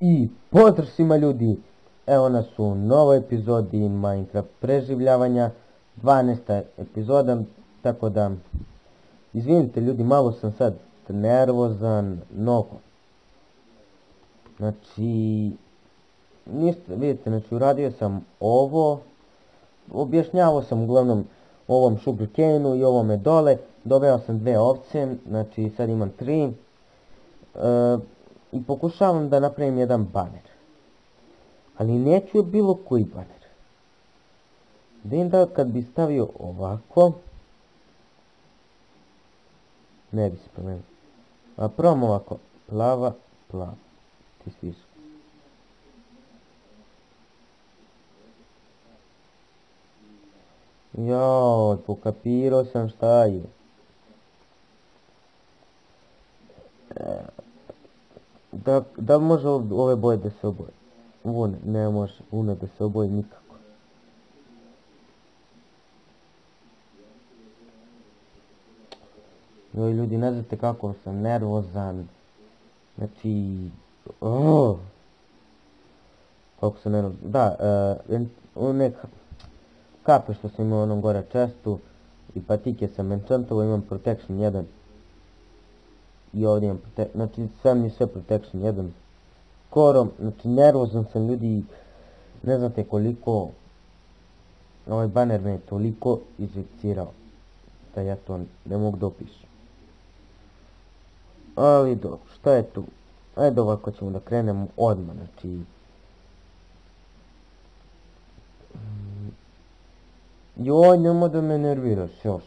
I pozdrav svima ljudi, evo nas u novoj epizodi Minecraft preživljavanja, 12. epizoda, tako da, izvinite ljudi, malo sam sad nervozan, mnogo. Znači, vidite, znači uradio sam ovo, objašnjavao sam uglavnom ovom sugarcane-u i ovome dole, doveo sam 2 ovce, znači sad imam 3. I pokušavam da napravim jedan baner. Ali neću bilo koji baner. Vidim da kad bi stavio ovako, ne bi se promijenio. A probam ovako, plava, ti sviš. Joj, pokapirao sam šta je. Da li može ove boje da se oboje? Ne može, da se oboje nikako. Joj ljudi, ne znate kako sam nervozan. Znači, kako sam nervozan. Da, one kape što sam imao onom gore čestu i patike sam enchantovo, imam protection 1. I ovdje imam znači sam mi sve protection 1 skoro, znači nervozan sam ljudi, ne znate koliko, ovaj baner me je toliko izvekcirao da ja to ne mogu da opišem. Ali dobro, šta je tu? Ajde ovako ćemo da krenemo odmah, znači joj, nemoj da me nerviraš još.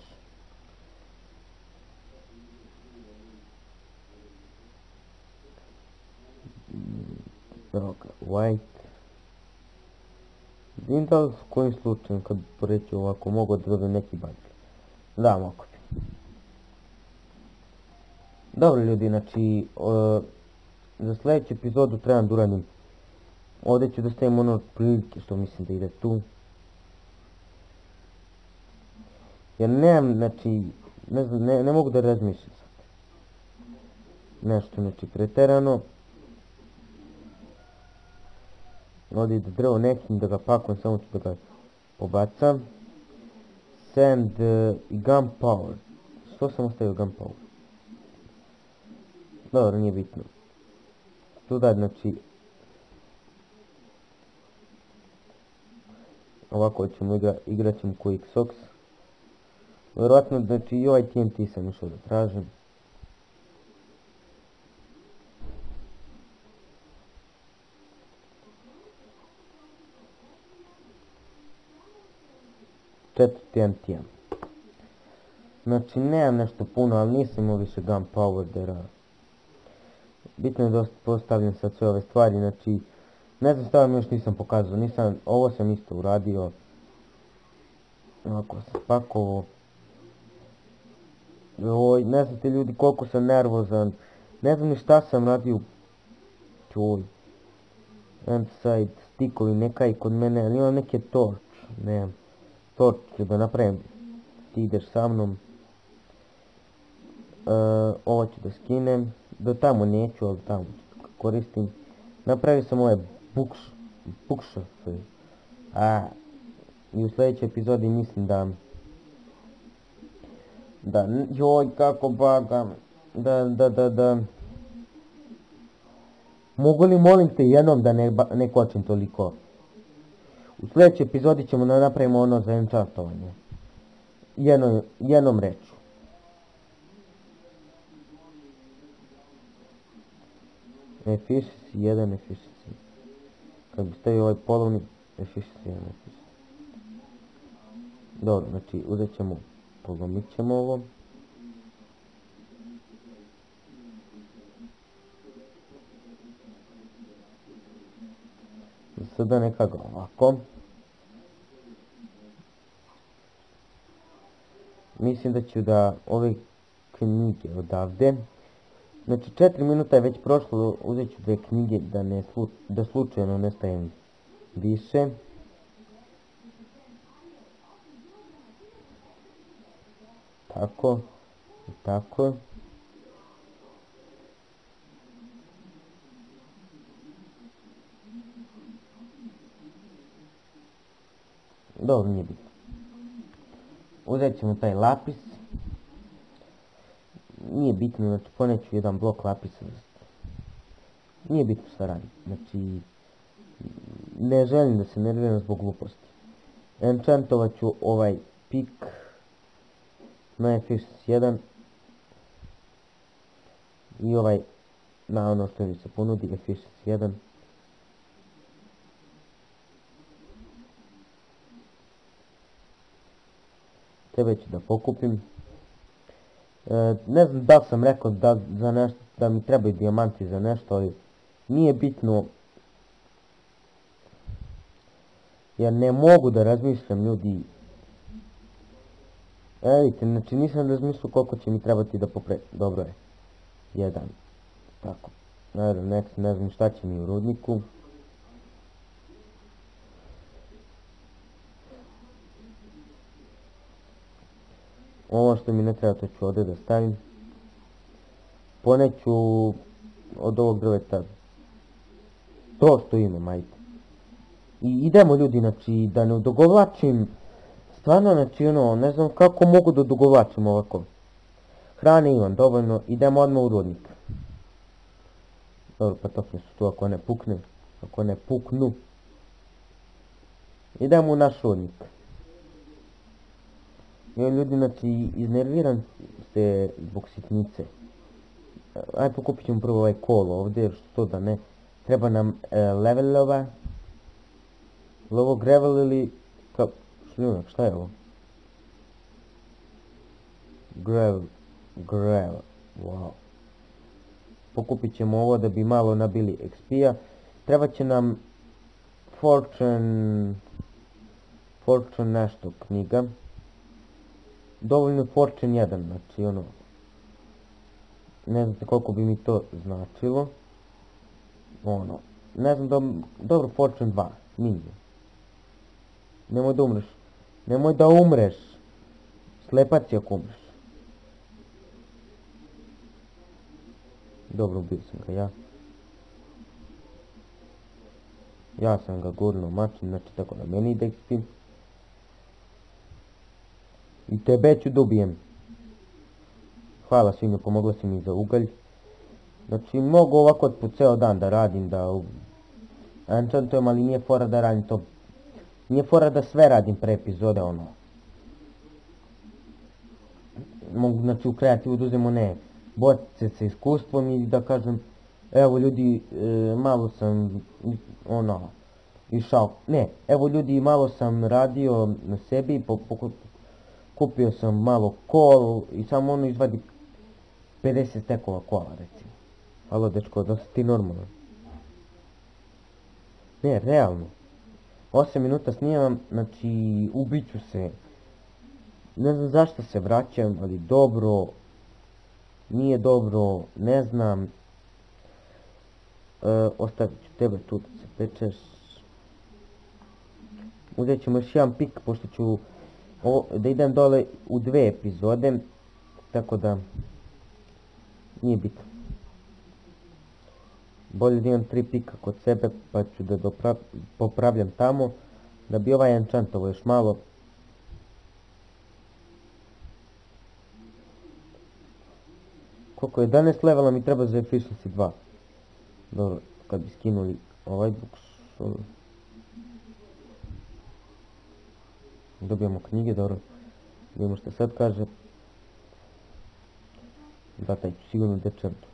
White. Vidim da li s kojim slučajem kad poreći ovako mogu da dobijem neki bager. Da, mogu bi. Dobro ljudi, znači za sljedeću epizodu trebam da uradim. Ovdje ću da stavim ono prilike što mislim da ide tu. Jer nemam, znači, ne znam, ne mogu da razmišljam sad. Nešto, znači, preterano. Ovdje ide drvo, nećem da ga pakujem, samo ću da ga pobacam. Sand i gunpowder. Što sam ostavio gunpowder? Dobro, nije bitno. Tu da, znači, ovako ćemo igrat ćemo Quick Socks. Vjerojatno, znači, i ovaj TNT sam išao da tražim. TNT. Znači, nemam nešto puno, ali nisam imao više gunpowdera. Bitno je da postavljam sad sve ove stvari, znači, ne znam šta vam još nisam pokazao, ovo sam isto uradio. Ovako sam pakovo. Joj, ne znate ljudi koliko sam nervozan, ne znam ni šta sam radio. Joj. Andside stikovi neka i kod mene, ali imam neke torch, nemam. Torch ću da napravim, ti ideš sa mnom. Ovo ću da skinem, do tamo neću, ali tamo ću da koristim. Napravio sam ove bookshelf. I u sljedećoj epizodi mislim da joj kako bagam, da mogu li molim te jednom da ne kočim toliko. U sljedećoj epizodi ćemo da napravimo ono za enchantovanje. Jednom reču. Efficiency 1, efficiency. Kad bi stavio ovaj polovni, efficiency 1, efficiency. Dobro, znači uzet ćemo, polomit ćemo ovo. Sada nekako ovako. Mislim da ću da ove knjige odavde. Znači 4 minuta je već prošlo, uzet ću 2 knjige da slučajno ne stavim više. Tako, tako. Dobro, nije bitno. Uzet ćemo taj lapis. Nije bitno, znači poneću jedan blok lapisa. Nije bitno šta radim. Znači, ne želim da se nerviram zbog gluposti. Enchantovat ću ovaj pik na efficiency 1 i ovaj na ono što mi se ponudi efficiency 1. Tebe ću da pokupim. Ne znam da li sam rekao da mi trebaju dijamanti za nešto, ali nije bitno. Jer ne mogu da razmišljam, ljudi. Vidite, znači nisam razmišljao koliko će mi trebati da dobro je. 1. Tako. Ne znam šta će mi u rudniku. Ovo što mi ne treba, to ću ovdje da stavim. Poneću od ovog drveta to što imam, ajde. I idemo, ljudi, znači da ne odugovlačim. Stvarno, znači ono, ne znam kako mogu da odugovlačim ovako. Hrane imam dovoljno, idemo odmah u rudnik. Dobro, pa tokne su tu ako ne puknu. Idemo u naš rudnik. I ljudi, znači, iznerviran ste zbog sitnice. Ajde pokupit ćemo prvo ovaj kol ovdje, što da ne. Treba nam levelova. Ovo gravel ili... šljunak, šta je ovo? Gravel, wow. Pokupit ćemo ovo da bi malo nabili XP-a. Treba će nam Fortune nešto knjiga. Dovoljno Fortune 1, znači ono... Ne znate koliko bi mi to značilo. Ono, ne znam, dobro Fortune 2, minimum. Nemoj da umreš. Slepac je ako umreš. Dobro, ubio sam ga ja. Ja sam ga gurnuo mačem, znači tako da meni ide XP. I tebe ću dobijem. Hvala svima, pomogla si mi za ugalj. Znači mogu ovako po ceo dan da radim, da enchantujem, ali nije fora da radim to. Nije fora da sve radim pre epizode, ono. Mogu, znači, u kreativu da uzemo boce sa iskustvom i da kažem, evo ljudi, malo sam, ono, išao, evo ljudi, malo sam radio na sebi, kupio sam malo kol i samo ono izvadi 50 stekova kola, recimo. Alo, dečko, da si ti normalan? Ne, realno. 8 minuta snimam, znači ubit ću se. Ne znam zašto se vraćam, ali dobro. Nije dobro, ne znam. Ostavit ću tebe tu da se pečeš. Uzet ćemo još jedan pik, pošto ću da idem dole u 2 epizode. Tako da nije bitno. Bolje da imam 3 pika kod sebe, pa ću da popravljam tamo, da bi ovaj enchantovo još malo. Koliko je 11 levela mi treba za efficiency 2. Dobro, kad bi skinuli ovaj bookshop. Dobijamo knjige, dobro. Vidimo što sad kaže. Da, taj ću sigurno dechantu.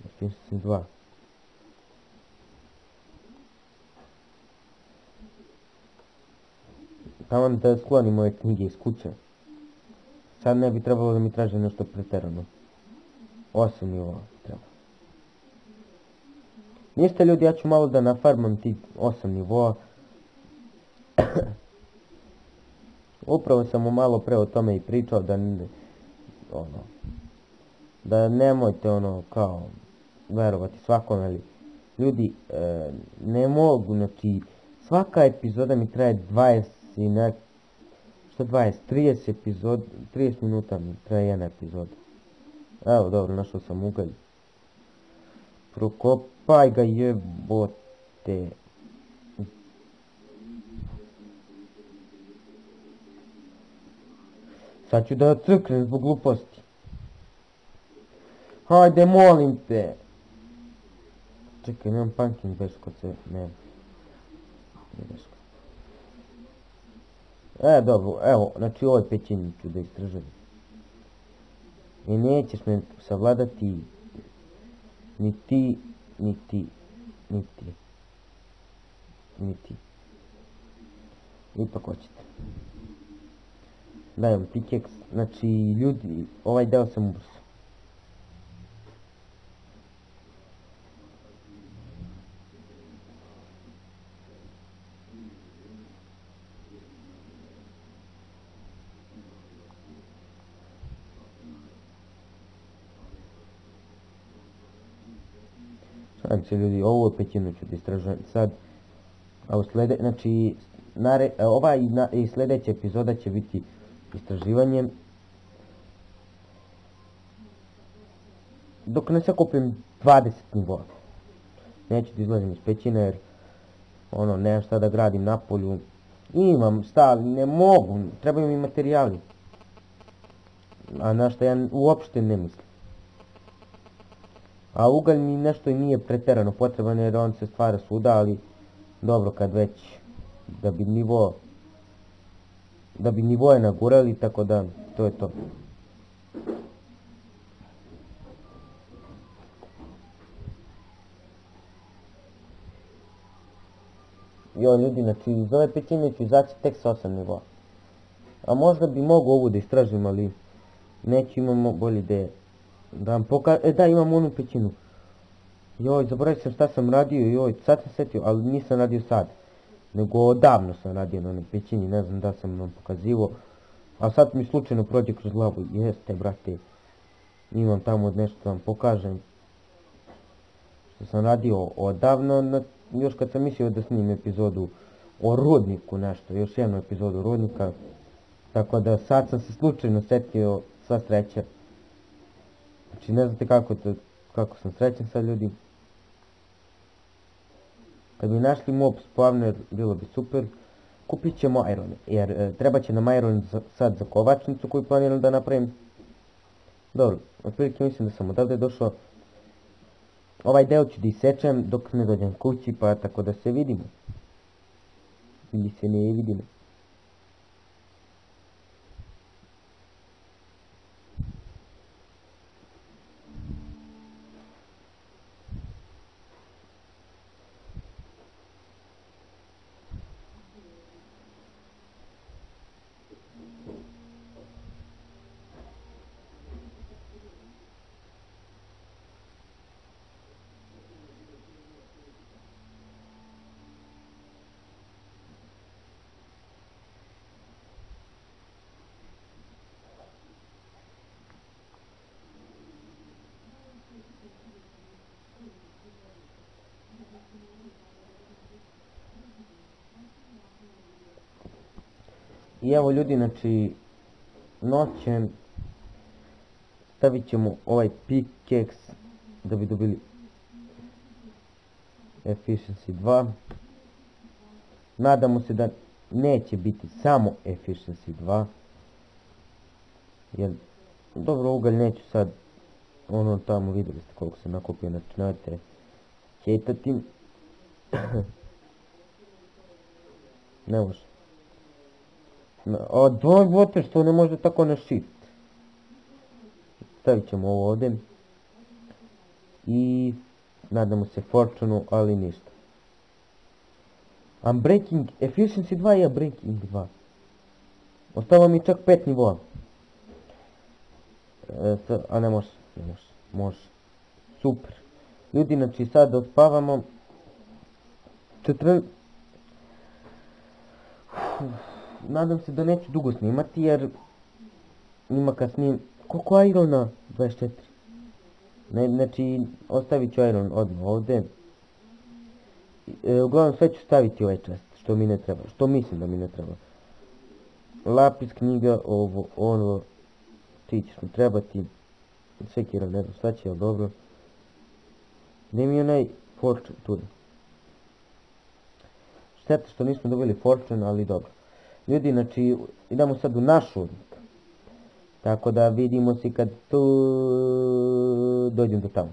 Efficiency 2. Tamo da sklonim ove knjige iz kuće. Sad ne bi trebalo da mi traže nešto pretjerano. 8 nivoa treba. Ništa ljudi, ja ću malo da nafarmam tih 8 nivoa. Upravo sam mu malo pre o tome i pričao da nemojte kao verovati svakome, ali ljudi ne mogu, znači svaka epizoda mi traje 20 i 30 minuta mi traje jedna epizoda. Evo, dobro, našao sam ugalj. Prokopaj ga, jebote. Sad ću da crknem zbog gluposti. Hajde, molim te. Čekaj, nemam pumpkin beskoce, ne. Dobro, evo, znači ovoj pećini ću da istražujem. I nećeš me savladati ni ti, ni ti, ni ti, ni ti. Ipak hoćete. Dajem pikeks, znači ljudi, ovaj deo sam ubrzo. Znači ljudi, ovu pećinu ću da istražujem sad. A znači, i sljedeća epizoda će biti istraživanjem. Dok ne sakupim 20 nivoa. Neću da izlazim iz pećine jer nemam šta da gradim na polju. Imam šta, ali ne mogu, trebaju mi materijali. A na što ja uopšte ne mislim. A ugalj mi nešto i nije pretjerano potreban jer on se stvara svuda, ali dobro kad već da bi nivoje nagurali, tako da to je to. Ljudi, znači iz ove pećine ću izaći tek s 8 nivoa. A možda bi mogu ovu da istražim, ali neću, imamo bolje ideje. Da vam pokažem, da imam onu pećinu. Zaboravio sam šta sam radio, sad sam setio, ali nisam radio sad. Nego odavno sam radio na onoj pećini, ne znam da sam vam pokazivo. A sad mi slučajno prođe kroz glavu, jeste brate. Imam tamo nešto da vam pokažem. Što sam radio odavno, još kad sam mislio da snimim epizodu o rudniku nešto, još jednu epizodu rudnika. Tako da sad sam se slučajno setio, sva sreća. Znači ne znate kako sam srećan sad ljudi. Kad bi našli mob spawner bilo bi super. Kupit ćemo iron, jer treba će nam iron sad za kovačnicu koju planiram da napravim. Dobro, otprilike mislim da sam odavde došao. Ovaj deo ću da isečem dok ne dođem kući, pa tako da se vidimo. Ili se ne vidimo. I evo ljudi, znači, noćem stavit ćemo ovaj pickaxe da bi dobili efficiency 2. Nadamo se da neće biti samo efficiency 2. Jer, dobro, ugalj neću sad, tamo vidjeli ste koliko sam nakupio, znači nemojte hejtati. Ne može. Dvojbote što ne može tako na shift. Stavit ćemo ovo ovdje. I nadamo se fortune, ali ništa. Unbreaking efficiency 2 i unbreaking 2. Ostalo mi čak 5 nivoa. A ne može. Može. Super. Ljudi, znači sad odspavamo. Nadam se da neću dugo snimati jer ima kad snim... Koliko irona? 24. Znači ostavit ću iron odmah ovdje. Uglavnom sve ću staviti ovaj čest što mi ne treba, što mislim da mi ne treba. Lapis, knjiga, ovo, ti ćeš mi trebati. Sekira, ne znam šta će, ali dobro. Gdje mi je onaj fortune, tu je. Šteta što nismo dobili fortune, ali dobro. Ljudi, znači, idemo sad u naš rudnik. Tako da vidimo se kad tu dođem do tamo.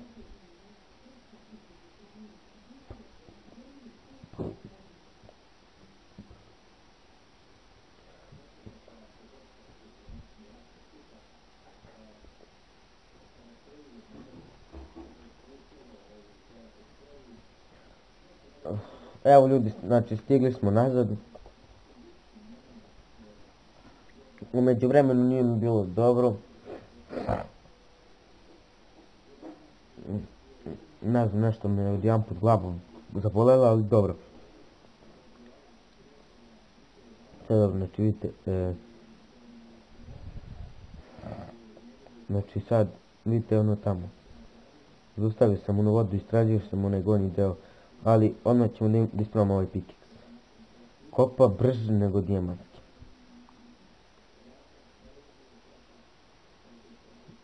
Evo ljudi, znači stigli smo nazad. U međuvremenu nije mi bilo dobro. Ne znam, nešto me odjedanput glavom zabolela, ali dobro. Sve dobro, znači vidite. Znači sad, vidite ono tamo. Zaustavio sam onu vodu, istražio sam onaj gornji deo. Ali odmah ćemo da ispravamo ovaj pikeks. Kopa brže nego dijamantski.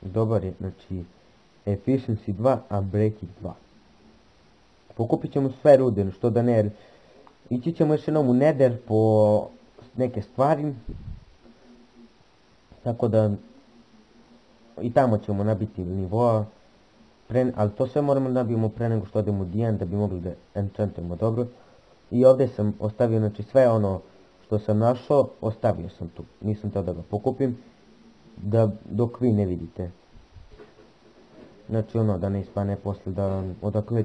Dobar je, znači efficiency 2, a breaking 2. Pokupit ćemo sve rude, što da ne, ići ćemo još jednom u nether po neke stvari. Tako da i tamo ćemo nabiti nivoa. Ali to sve moramo da nabijemo pre nego što odemo u Dijan da bi mogli da enchantujemo dobro. I ovdje sam ostavio, znači sve ono što sam našao, ostavio sam tu. Nisam teo da ga pokupim, dok vi ne vidite. Znači ono da ne ispane posle da odakle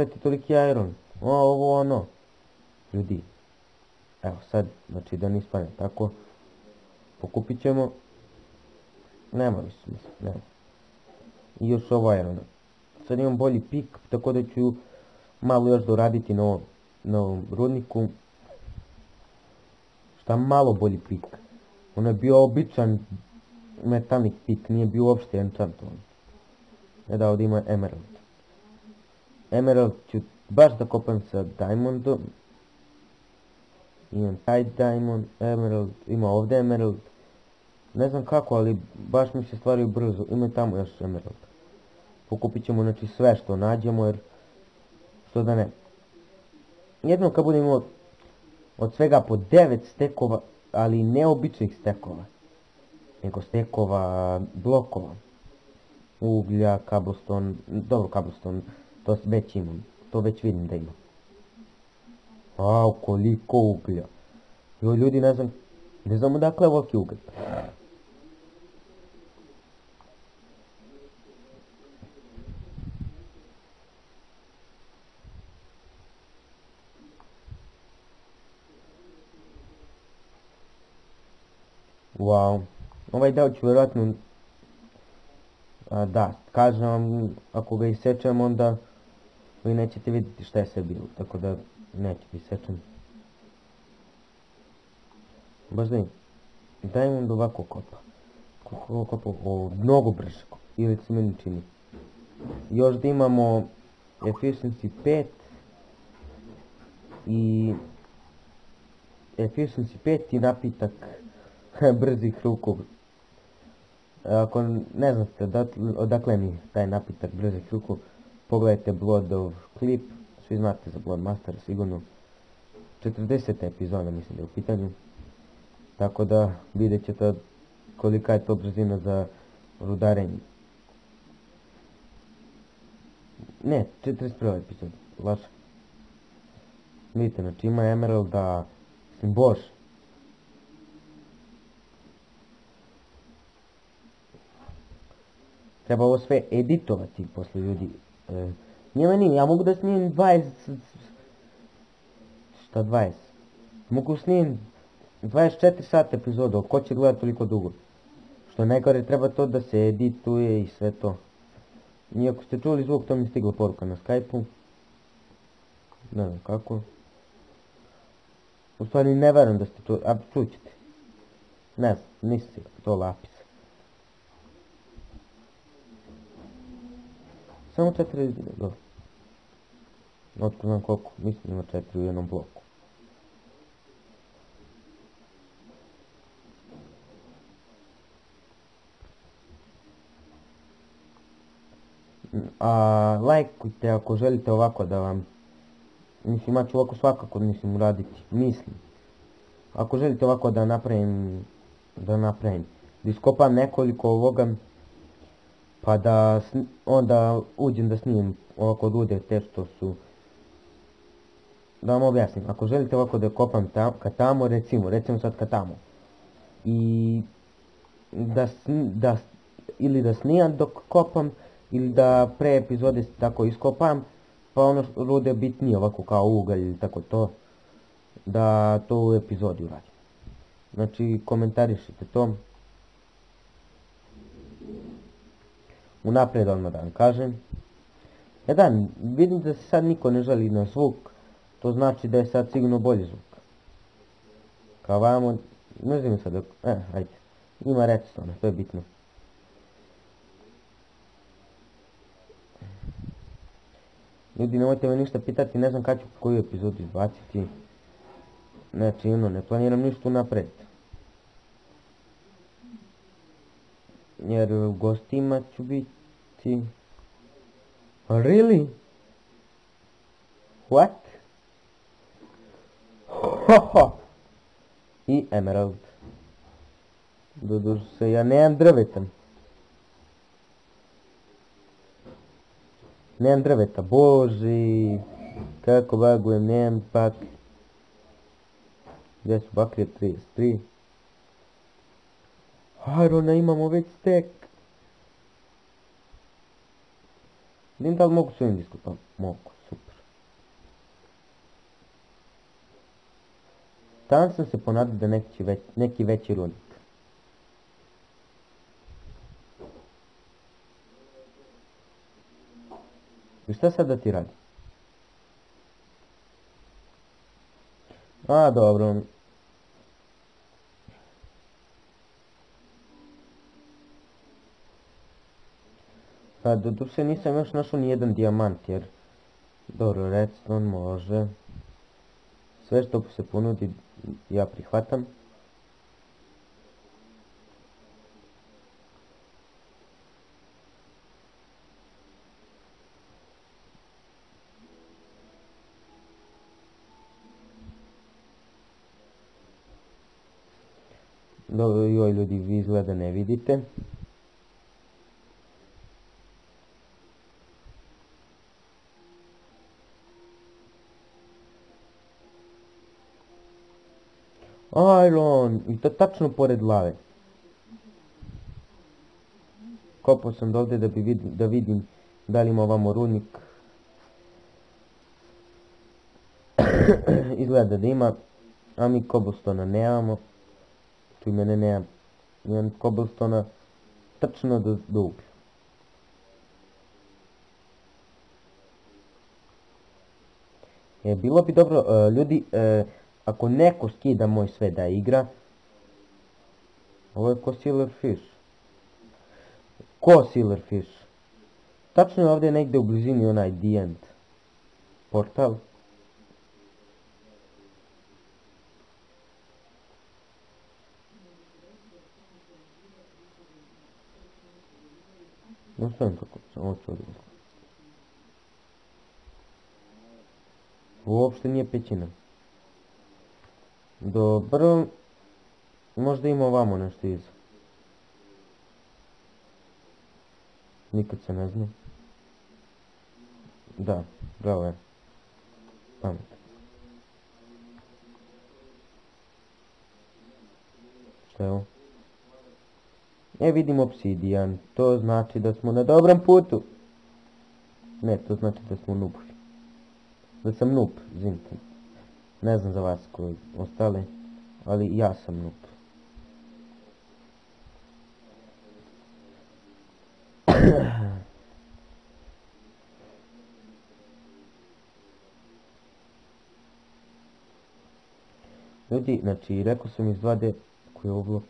ti toliki iron. Ovo ono. Ljudi. Evo sad, znači da ne ispane tako. Pokupit ćemo. Nema više smisla, nema. I još ovo iron. Sad imam bolji pik, tako da ću malo još doraditi na ovom rudniku. Šta malo bolji pik. Ono je bio običan metallic pik, nije bio uopšte enchantovan. Da ovdje ima emerald. Emerald ću baš da kopam sa diamondom. Imam taj diamond, emerald, ima ovdje emerald. Ne znam kako, ali baš mi se stvaraju brzo. Ima tamo još emerald. Pokupit ćemo znači sve što nađemo, jer što da ne. Jednom kad budemo imao od svega po 9 stekova, ali ne običnih stekova, nego stekova blokova. Uglja, cobblestone, dobro cobblestone, to već imam, to već vidim da imam. Au, koliko uglja. Jo, ljudi, ne znam odakle ovoliki uglj. Wow, ovaj deo ću vjerojatno, da, kažem vam, ako ga isečem onda vi nećete vidjeti šta je sve bilo, tako da neću isečem. Baš da im, Diamond ovako kopa. Kako kopa, mnogo brže, ili se meni čini. Još da imamo efficiency 5 i efficiency 5 i napitak brzih ruku. Ako ne znate odakle mi taj napitak brzih ruku, pogledajte Blood of Clip, svi znate za Blood Master sigurno. 40. epizoda mislim da je u pitanju. Tako da vidjet ćete kolika je to brzina za rudarenje. Ne, 41. epizoda, lažem. Vidite, znači ima emeralda, mislim bož. Treba ovo sve editovati posle ljudi. Nije meni, ja mogu da snijem 20... Šta 20? Mogu snijem 24 sata epizoda, ko će gledati toliko dugo? Što najgore treba to da se edituje i sve to. I ako ste čuli zvuk, to mi je stigla poruka na Skype-u. Ne znam kako. U stvari ne verujem da ste čuli, a čućete. Ne znam, nisam sigurno, to lapis. Samo 4, dobro. Otko znam koliko, mislim ima 4 u jednom bloku. Lajkujte ako želite ovako da vam, mislim ja ću ovako svakako uraditi, mislim. Ako želite ovako da napravim, da iskopam nekoliko ovoga, pa da onda uđem da snimim ovako rude te što su. Da vam objasnim, ako želite ovako da kopam ka tamo, recimo sad ka tamo. I ili da snimam dok kopam, ili da pre epizode tako iskopam, pa ono rude bitnije ovako kao ugalj ili tako to, da to u epizodi uradim. Znači komentarišite to. Unaprijed odmah da vam kažem. Da, vidim da se sad niko ne žali na zvuk, to znači da je sad sigurno bolji zvuk. Kao vamo, ne znam sad dok, ajde, ima redstone, to je bitno. Ljudi, nemojte me ništa pitati, ne znam kad ću koju epizodu izbaciti. Znači, ne planiram ništa unaprijed. Jer u gostima ću biti... Really? What? I emerald. Doduše, ja nemam drveta. Nemam drveta, boži. Kako bagujem, nemam pak. Gdje su baklje? 33. Irona, imamo već stek. Vidim da li mogu s ovim iskopam? Mogu, super. Tam sam se ponadio da neki veći rudnik. I šta sad da ti radi? A, dobro. Pa doduše nisam još našao nijedan dijamant jer... Dobro, redstone može. Sve što se ponudi ja prihvatam. Dobro, joj ljudi, vi izgleda ne vidite. Iron, i to tačno pored lave. Kopao sam dovde da vidim da li ima ovamo rudnik. Izgleda da ima, a mi cobblestona nemamo. Tu i mene nemam. Imam cobblestona tačno do uglja. Bilo bi dobro, ljudi, ako neko skida moj sve da igra. Ovo je ko silverfish. Ko silverfish? Tačno je ovdje negdje u blizini onaj the end portal. Ne znam kako sam ovo ću odgledati. Uopšte nije pećina. Dobro. Možda ima ovamo nešto iza. Nikad se ne zna. Da, bravo je. Pamet. Šta je ovo? Vidim obsidijan. To znači da smo na dobrom putu. Ne, to znači da smo noobi. Da sam noob, izvinite. Ne znam za vas koji ostali, ali ja sam noob. Ljudi, znači, rekao sam iz 2D koji je oblak.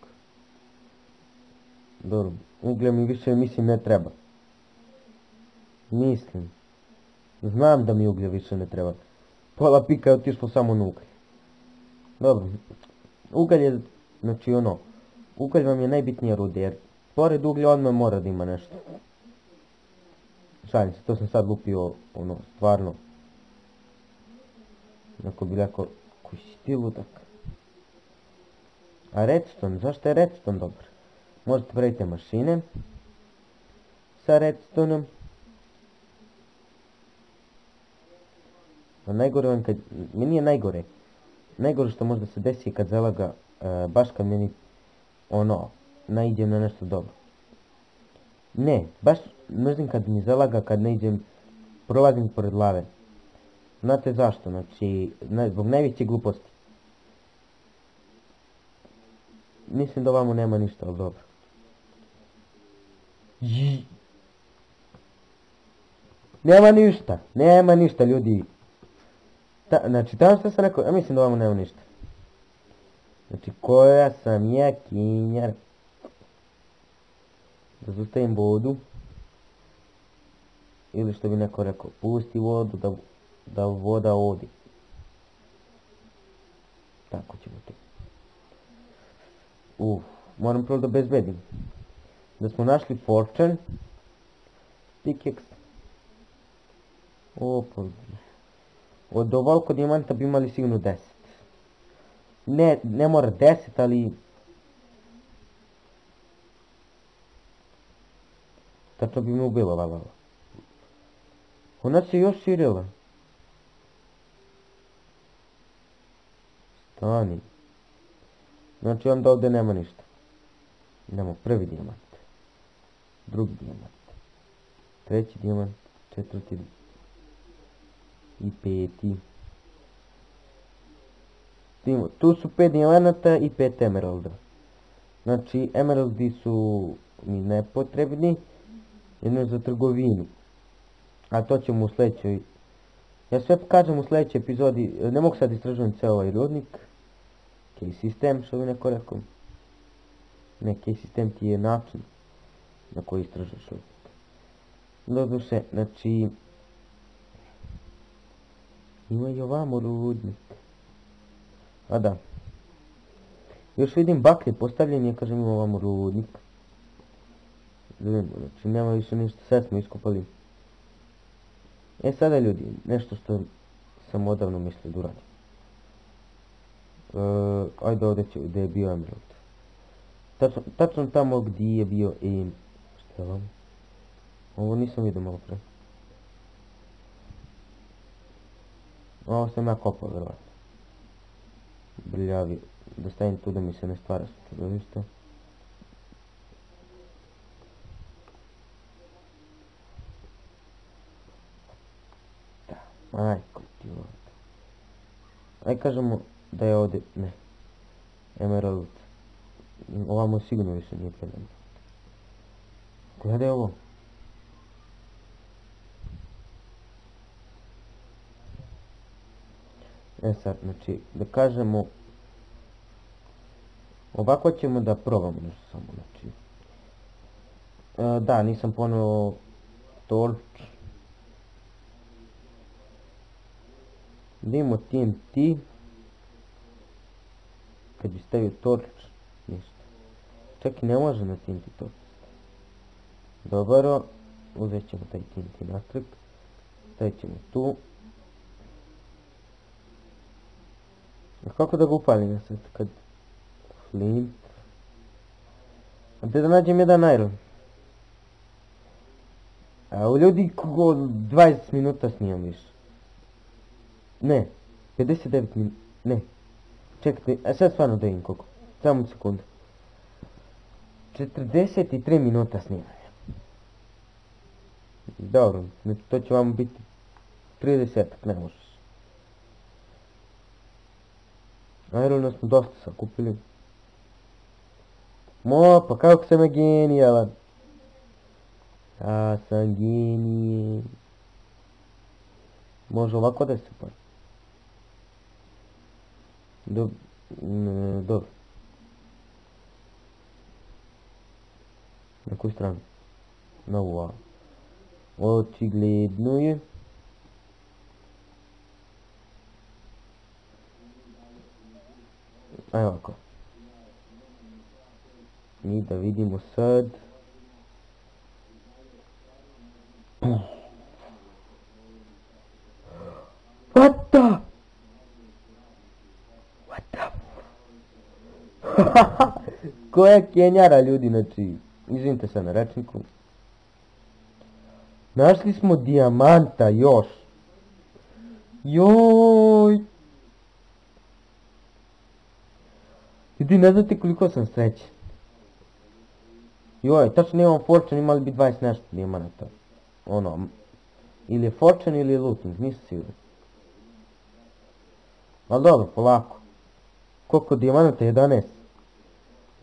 Dobro, uglja mi više mislim ne treba. Mislim. Znam da mi uglja više ne treba. Pola pika je otišlo samo na ugalj. Dobro, ugalj je, znači ugalj vam je najbitnija ruda jer pored uglja odmah mora da ima nešto. Šalim se, to sam sad lupio, stvarno. Ako bi rekao, koji si ti ludak. A redstone, zašto je redstone dobar? Možete praviti mašine sa redstoneom. A najgore vam kad, meni je najgore. Najgore što možda se desi kad zalaga, baš kad meni, naiđem na nešto dobro. Ne, baš mrzim kad mi zalaga kad naiđem, prolazim pored lave. Znate zašto? Znači, zbog najveće gluposti. Mislim da ovamo nema ništa, ali dobro. Nema ništa ljudi. Znači, tamo što sam rekao, ja mislim da ovamo nema ništa. Znači, koja sam ja kinjar. Da zustavim vodu. Ili što bi neko rekao, pusti vodu da voda odi. Tako ćemo to. Moram prvo da bezbedim. Da smo našli fortune. Pickaxe. Od ovoliko dijamanta bi imali sigurno 10. Ne mora 10, ali... Tačno bi me ubila ova lava. Ona se još širila. Stani. Znači onda ovdje nema ništa. Idemo prvi dijamant. Drugi dijamant. Treći dijamant. Četvrti. I peti. Tu su 5 dijamanata i 5 emeralda. Znači emeraldi su mi nepotrebni. Jedno za trgovinu. A to ćemo u sljedećoj... Ja sve kažem u sljedećoj epizodi. Ne mogu sad istražujem cijel ovaj rudnik. Key sistem, što bi neko rekao. Ne, key sistem ti je način na koji istražuješ rudnik. Doduše, znači... Ima i ovamo rudnik. A da. Još vidim baklje postavljeni, ja kažem ima ovamo rudnik. Znači nema više ništa, sve smo iskopali. Sada ljudi, nešto što sam odavno mislio da uradim. Ajde ovdje gdje je bio emerald. Tačno tamo gdje je bio i... Šta je vam? Ovo nisam vidio malo pre. Ovo sam ja kopao vjerovatno. Brljavi. Da stavim tu da mi se ne stvara čudovište. Majko ti ovdje. Aj kažemo da je ovdje, ne. Emerald. Ovamo sigurno više nije problem. Gledaj ovo. Sad, znači, da kažemo... Ovako ćemo da probamo nešto samo, znači... Da, nisam poneo torch. Da imamo TNT. Kad bi stavio torch, ništa. Čak i ne može na TNT torch. Dobro, uzet ćemo taj TNT natrag. Stavit ćemo tu. A kako da ga upalim sad kad... Flint. A gdje da nađem jedan iron? A u ljudi kogo 20 minuta snimam više. Ne, 59 minuta, ne. Čekajte, a sad stvarno da im koliko. Samo sekundu. 43 minuta snimanja. Dobro, to će vam biti 30, ne možeš. Irona smo dosta sakupili. Pa kako sam je genijalan. Ja sam genije. Može ovako da se pa. Dobro. Na koju stranu? Na ovu. Očigledno je. Ajde ovako. I da vidimo sad. What the? Koja kenjara ljudi, znači, izvinite se na rečniku. Našli smo dijamanta još. Joj. Ljudi, ne znate koliko sam srećen. Joj, tačno imam fortune, imali bi 20 nešto dijamanta. Ono, ili je fortune ili je looting, nisam siguran. Ali dobro, polako. Koliko dijamanta? 11.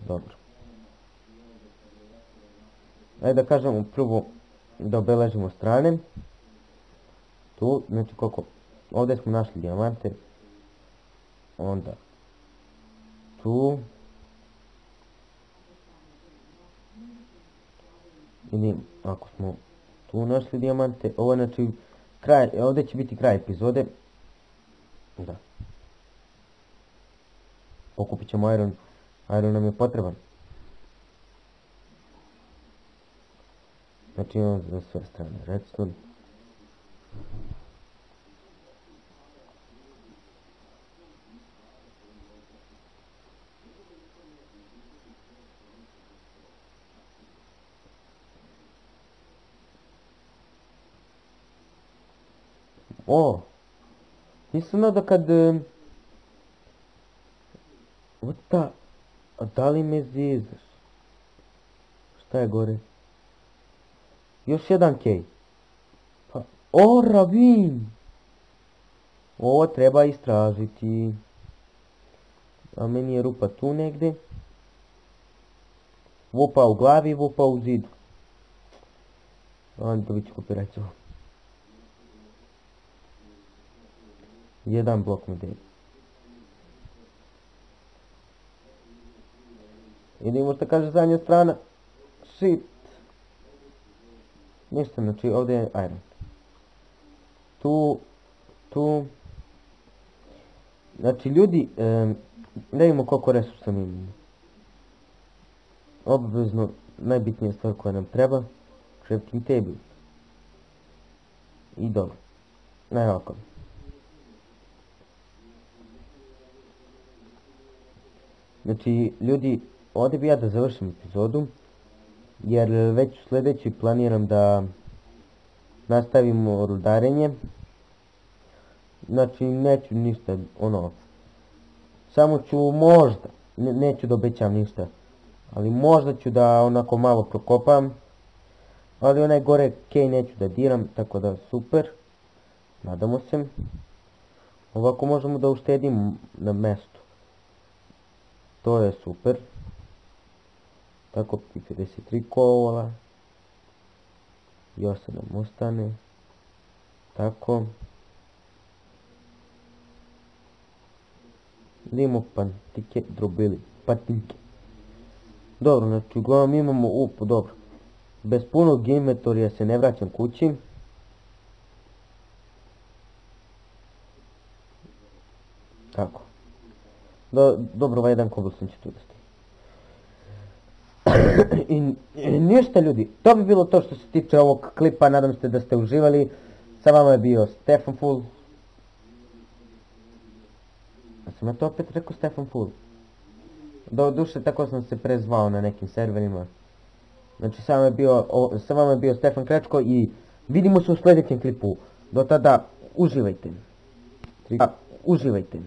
Dobro. Ajde da kažemo prvo da obeležimo strane. Tu, znači koliko? Ovdje smo našli dijamante. Onda tu. Vidim, ako smo tu našli dijamante, ovo je znači kraj, ovdje će biti kraj epizode. Da. Pokupit ćemo iron. Iron nam je potreban. Znači imamo za sve strane redstone. O! Nisam znao da kad... Ota... A da li me zezaš? Šta je gore? Još jedan kej. Pa... O, ravin! Ovo treba istražiti. A meni je rupa tu negdje. Vupa u glavi, vupa u zidu. Ajde, dobit ću kopirajcu. Jedan blok mi deli. Idemo što kaže zadnja strana. Shit. Ništa, znači ovdje je iron. Tu. Znači ljudi, da vidimo koliko resursa mi imamo. Obvezno, najbitnija stvar koja nam treba. Crafting table. I dobro. Ovako. Znači, ljudi, ovdje bi ja da završim epizodu, jer već u sljedeći planiram da nastavimo rudarenje. Znači, neću ništa, ono, samo ću možda, neću da obećam ništa, ali možda ću da onako malo prokopam, ali onaj gore kej neću da diram, tako da super, nadamo se. Ovako možemo da uštedimo na mjestu. To je super. Tako 53 kovala. Još se nam ostane. Tako. Idemo pantike drobili. Patinke. Dobro, znači uglavnom imamo dobro. Bez punog inventorija se ne vraćam kući. Tako. Dobro, ovaj jedan cobblestone će tu da stoji. I ništa ljudi, to bi bilo to što se tiče ovog klipa, nadam se da ste uživali. Sa vama je bio Stefan Full. A sam ja to opet rekao Stefan Full? Do duše tako sam se prezvao na nekim serverima. Znači sa vama je bio Stefan Krečko i vidimo se u sljedećem klipu. Do tada uživajte. Uživajte.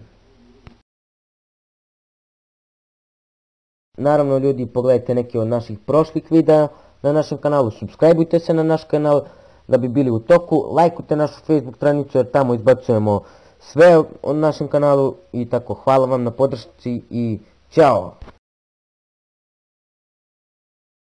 Naravno ljudi, pogledajte neke od naših prošlih videa na našem kanalu, subscribeujte se na naš kanal da bi bili u toku, lajkujte našu Facebook stranicu jer tamo izbacujemo sve o našem kanalu i tako. Hvala vam na podršci i ćao!